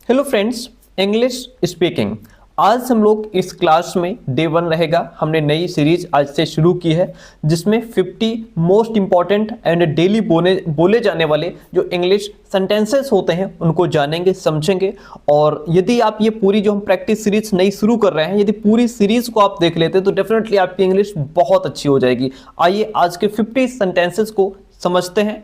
Hello friends, English speaking. आज हम लोग इस क्लास में डे 1 रहेगा। हमने नई सीरीज आज से शुरू की है जिसमें 50 मोस्ट इंपॉर्टेंट एंड डेली बोले जाने वाले जो इंग्लिश सेंटेंसेस होते हैं उनको जानेंगे, समझेंगे। और यदि आप ये पूरी जो हम प्रैक्टिस सीरीज नई शुरू कर रहे हैं, यदि पूरी सीरीज को आप देख लेते हैं तो डेफिनेटली आपकी इंग्लिश बहुत अच्छी हो जाएगी। आइए आज के 50 सेंटेंसेस को समझते हैं।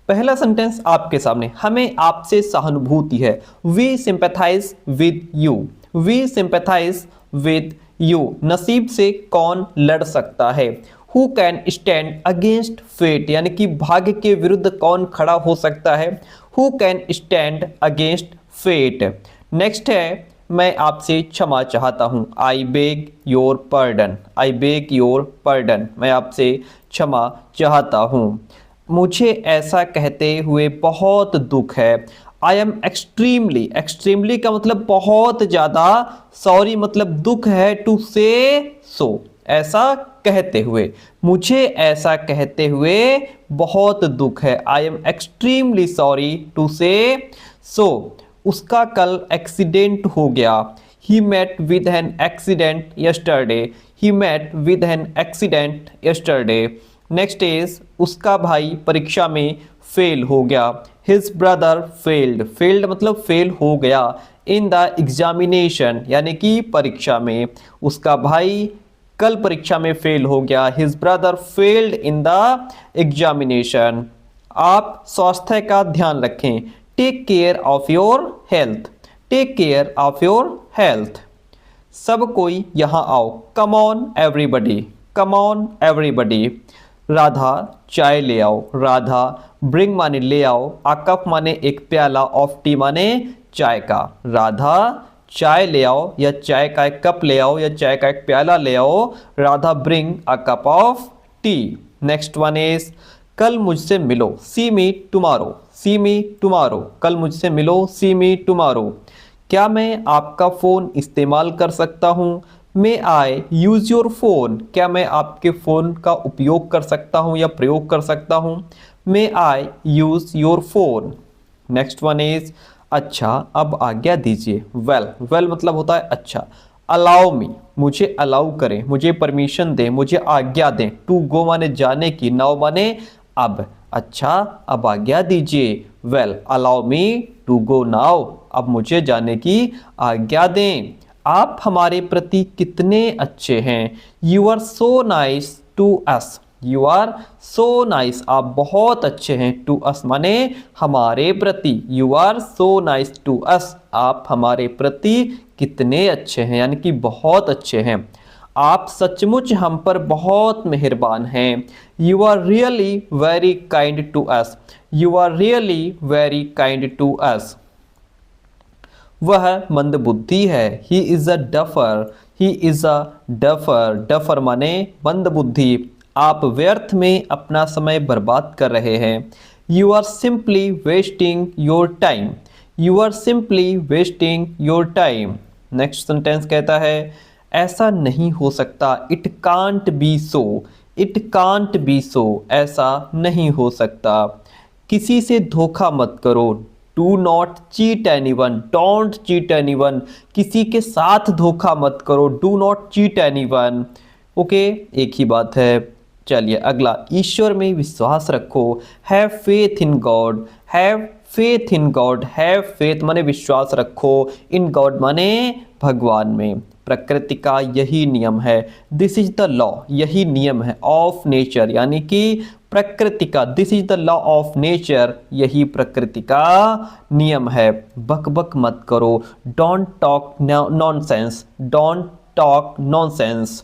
पहला सेंटेंस आपके सामने, हमें आपसे सहानुभूति है। We sympathize with you. We sympathize with you. नसीब से कौन लड़ सकता है। Who can stand against fate, यानी कि भाग्य के विरुद्ध कौन खड़ा हो सकता है। Who can stand against fate. Next है, मैं आपसे क्षमा चाहता हूं। I beg your pardon. I beg your pardon. मैं आपसे क्षमा चाहता हूं। मुझे ऐसा कहते हुए बहुत दुख है। आई एम एक्सट्रीमली, एक्सट्रीमली का मतलब बहुत ज़्यादा, सॉरी मतलब दुख है, टू से सो, ऐसा कहते हुए। मुझे ऐसा कहते हुए बहुत दुख है। I am extremely sorry to say so. उसका कल एक्सीडेंट हो गया। He met with an accident yesterday. He met with an accident yesterday. Next is, उसका भाई परीक्षा में फेल हो गया। His brother failed. फेल्ड मतलब फेल हो गया। इन द एग्जामिनेशन, यानी कि परीक्षा में। उसका भाई कल परीक्षा में फेल हो गया। His brother failed in the examination. आप स्वास्थ्य का ध्यान रखें। Take care of your health. Take care of your health. सब कोई यहाँ आओ। Come on everybody. Come on everybody. Radha चाय ले आओ। राधा ब्रिंग माने ले आओ। आ कप माने एक प्याला, ऑफ टी माने चाय का। राधा चाय ले आओ या चाय का एक कप ले आओ या चाय का एक प्याला ले आओ। Radha bring a cup of T. Next one is, कल मुझसे मिलो। सी मी टुमारो। सी मी टुमारो। कल मुझसे मिलो। सी मी टुमारो। क्या मैं आपका फ़ोन इस्तेमाल कर सकता हूँ। May I use your phone. क्या मैं आपके फ़ोन का उपयोग कर सकता हूँ या प्रयोग कर सकता हूँ। May I use your phone. Next one is, अच्छा अब आज्ञा दीजिए। वेल, वेल मतलब होता है अच्छा। अलाउ मी, मुझे अलाउ करें, मुझे परमिशन दें, मुझे आज्ञा दें। टू गो माने जाने की, नाउ माने अब। अच्छा अब आज्ञा दीजिए। Well allow me to go now. अब मुझे जाने की आज्ञा दें। आप हमारे प्रति कितने अच्छे हैं। You are so nice to us. You are so nice, आप बहुत अच्छे हैं। टू अस माने हमारे प्रति। You are so nice to us, आप हमारे प्रति कितने अच्छे हैं, यानी कि बहुत अच्छे हैं। आप सचमुच हम पर बहुत मेहरबान हैं। You are really very kind to us. You are really very kind to us. वह मंदबुद्धि है। He is a duffer. He is a duffer. Duffer माने मंदबुद्धि। आप व्यर्थ में अपना समय बर्बाद कर रहे हैं। You are simply wasting your time. You are simply wasting your time. Next sentence कहता है, ऐसा नहीं हो सकता। It can't be so. It can't be so, ऐसा नहीं हो सकता। किसी से धोखा मत करो। Do not cheat anyone. Don't cheat anyone, किसी के साथ धोखा मत करो। Do not cheat anyone. Okay, एक ही बात है। चलिए अगला, ईश्वर में विश्वास रखो। Have faith in God. Have faith in God. Have faith माने विश्वास रखो। इन गॉड माने भगवान में। प्रकृति का यही नियम है। दिस इज द लॉ, यही नियम है। ऑफ नेचर, यानी कि प्रकृति का। This is the law of nature, यही प्रकृति का नियम है। बक बक मत करो। Don't talk nonsense. Don't talk nonsense.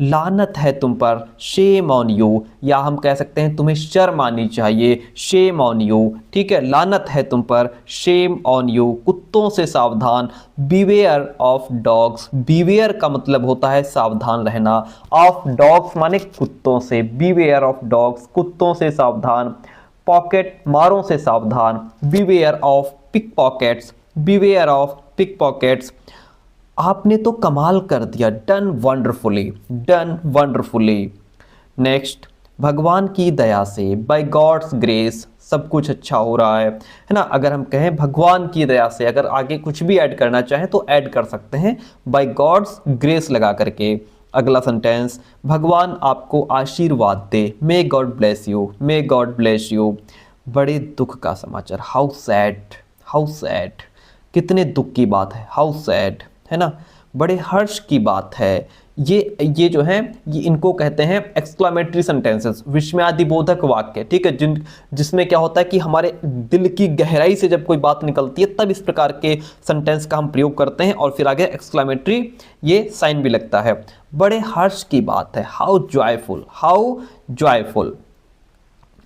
लानत है तुम पर। शेम ऑन यू, या हम कह सकते हैं तुम्हें शर्म आनी चाहिए। शेम ऑन यू, ठीक है। लानत है तुम पर। Shame on you. कुत्तों से सावधान। Beware of dogs. बीवेयर का मतलब होता है सावधान रहना। ऑफ डॉग्स माने कुत्तों से। बीवेयर ऑफ डॉग्स, कुत्तों से सावधान। पॉकेट मारों से सावधान। Beware of pickpockets. Beware of pickpockets. आपने तो कमाल कर दिया। Done wonderfully. Done wonderfully. Next, भगवान की दया से, बाय गॉड्स ग्रेस सब कुछ अच्छा हो रहा है ना। अगर हम कहें भगवान की दया से, अगर आगे कुछ भी ऐड करना चाहें तो ऐड कर सकते हैं बाय गॉड्स ग्रेस लगा करके। अगला सेंटेंस, भगवान आपको आशीर्वाद दे, may God bless you, may God bless you. बड़े दुख का समाचार, हाउ सैड, हाउ सैड, कितने दुख की बात है, हाउ सैड, है ना। बड़े हर्ष की बात है। ये जो है ये इनको कहते हैं एक्सक्लामेटरी सेंटेंसेस, विस्मयादिबोधक वाक्य, ठीक है, जिसमें क्या होता है कि हमारे दिल की गहराई से जब कोई बात निकलती है तब इस प्रकार के सेंटेंस का हम प्रयोग करते हैं और फिर आगे एक्सक्लामेटरी ये साइन भी लगता है। बड़े हर्ष की बात है, हाउ जॉयफुल, हाउ जॉयफुल।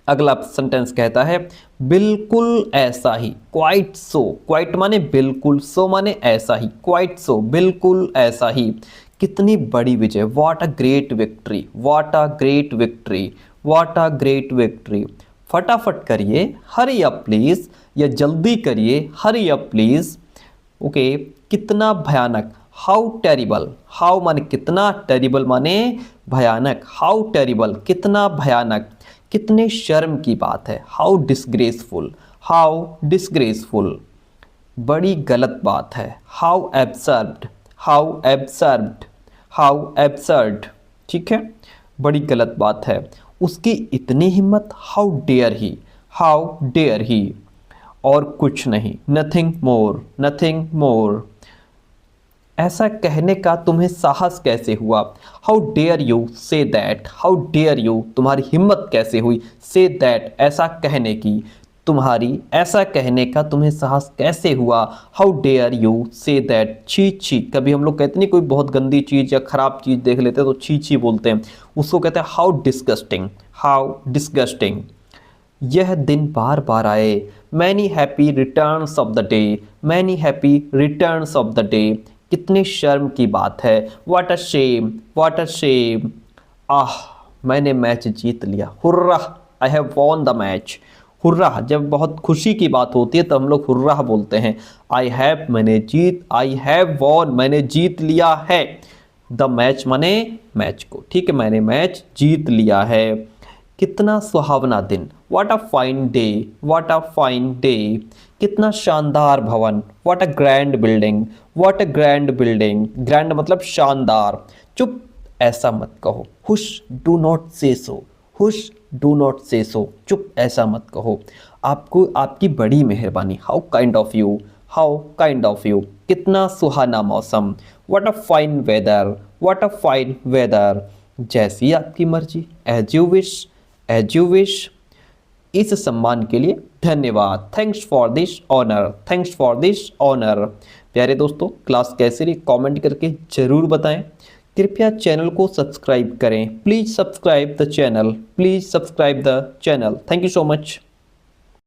अगला सेंटेंस कहता है बिल्कुल ऐसा ही, क्वाइट सो, क्वाइट माने बिल्कुल, सो माने ऐसा ही, क्वाइट सो बिल्कुल ऐसा ही। कितनी बड़ी विजय, what a great victory, what a great victory, what a great victory. फटाफट करिए, हरी अप प्लीज, या जल्दी करिए, हरी अप प्लीज। ओके, कितना भयानक, हाउ टेरिबल, हाउ माने कितना, टेरिबल माने भयानक, हाउ टेरिबल कितना भयानक। कितने शर्म की बात है, हाउ डिसग्रेसफुल, हाउ डिसग्रेसफुल। बड़ी गलत बात है, how absurd, how absurd, how absurd, ठीक है, बड़ी गलत बात है। उसकी इतनी हिम्मत, how dare he, how dare he. और कुछ नहीं, नथिंग मोर, नथिंग मोर। ऐसा कहने का तुम्हें साहस कैसे हुआ, how dare you say that, how dare you, तुम्हारी हिम्मत कैसे हुई, से दैट, ऐसा कहने की, तुम्हारी ऐसा कहने का तुम्हें साहस कैसे हुआ, how dare you say that. छी छी, कभी हम लोग कहते नहीं कोई बहुत गंदी चीज़ या ख़राब चीज़ देख लेते हैं तो छी छी बोलते हैं, उसको कहते हैं हाउ डिस्गस्टिंग, हाउ डिस्गस्टिंग। यह दिन बार बार आए, many happy returns of the day, many happy returns of the day. कितने शर्म की बात है, what a shame, what a shame. आह, मैंने मैच जीत लिया, hurrah, I have won the match. Hurrah, जब बहुत खुशी की बात होती है तो हम लोग हुर्रा बोलते हैं। आई हैव मैंने जीत, आई हैव वॉन मैंने जीत लिया है, द मैच माने मैच को, ठीक है, मैंने मैच जीत लिया है। कितना सुहावना दिन, what a fine day, what a fine day. कितना शानदार भवन, what a grand building, what a grand building. Grand मतलब शानदार। चुप, ऐसा मत कहो, हुश, डू नॉट से सो, हुश, डू नॉट से सो, चुप, ऐसा मत कहो। आपको आपकी बड़ी मेहरबानी, how kind of you, how kind of you. कितना सुहाना मौसम, what a fine weather, what a fine weather. जैसी आपकी मर्जी, as you wish, as you wish. इस सम्मान के लिए धन्यवाद, thanks for this honour, thanks for this honour. प्यारे दोस्तों, क्लास कैसी रही कमेंट करके ज़रूर बताएं। कृपया चैनल को सब्सक्राइब करें, please subscribe the channel, please subscribe the channel. Thank you so much.